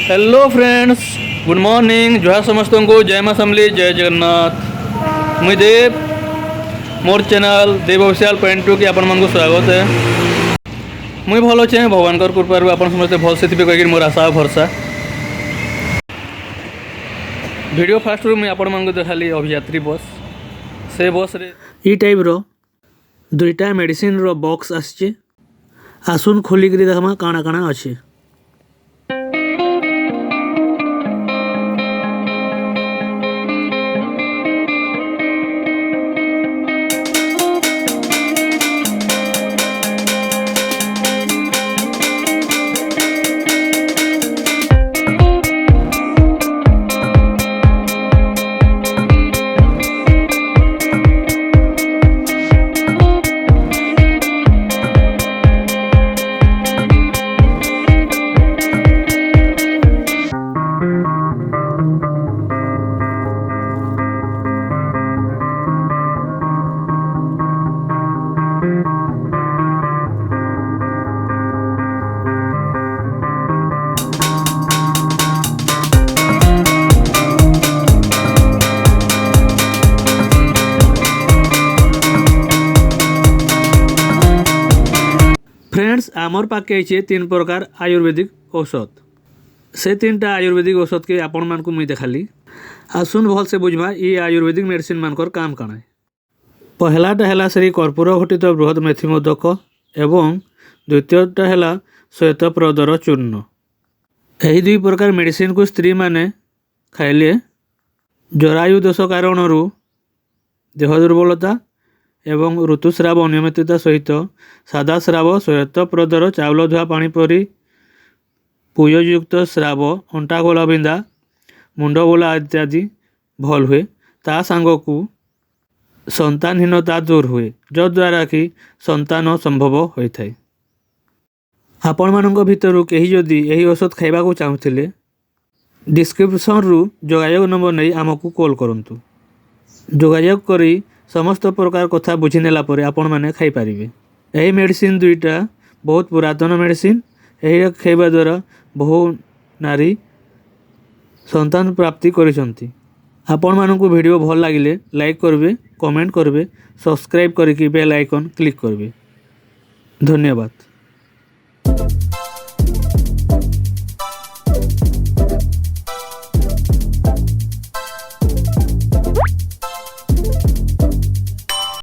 Hello friends, good morning. Zuha समस्त को जय माँ समली, जय जगन्नाथ। मुई देव, मोर चैनल देव ऑफिशियल पॉइंट टू की आपण मन को स्वागत है। मुई भल अच्छे, भगवान कृपार आप समस्ते भल से कहीकि मोर आशा भरसा। वीडियो फास्ट मुझे आपण मन को देखाली अभियात्री बस। से बस रे ई टाइप रो दुईटा मेडिसिन रो बॉक्स आसचे। आसुन खोलिक देखमा काଣା काଣା अच्छे। फ्रेंड्स, आमर पाके छे 3 प्रकार आयुर्वेदिक औषध। से 3टा आयुर्वेदिक औषध के आपण मान को मुई देखाली। आसुन भल से बुझमा ये आयुर्वेदिक मेडिसिन मानकर काम काଣା। पहलाटा है श्री कर्पूर घटित बृहद मेथी मोदक एवं द्वितीयटा है श्वेतप्रदर चूर्ण। यही 2 प्रकार मेडिसिन को स्त्री माने खाइले जरायु दोष कारण देह दुर्बलता एवं ऋतुस्राव अनियमितता सहित सादा स्राव, श्वेतप्रदर चाउल धुआ पानी परी पुययुक्त स्राव, अंटा गोला बिंदा, मुंड बोला इत्यादि भल हुए। ता सांगकू संतानहीनता दूर हुए, जद्वारा कि संतान संभव होता है। आपण मानक भितर कहीं जदि यही औषध खाइबा को चाहूले डिस्क्रिप्शन रु जोगायोग नंबर नहीं आमको कॉल करंतु। जोगायोग करी समस्त प्रकार कथा बुझी नेला परे आपण माने खाई पारिबे। यही मेडिसिन 2टा बहुत पुरातन मेडिसिन। यही खाइबा द्वारा बहु नारी संतान प्राप्ति करिसंती। आपण मानकु वीडियो भल लागिले लाइक करबे, कमेंट करबे, सब्सक्राइब करिकि बेल आइकन क्लिक करबे। धन्यवाद।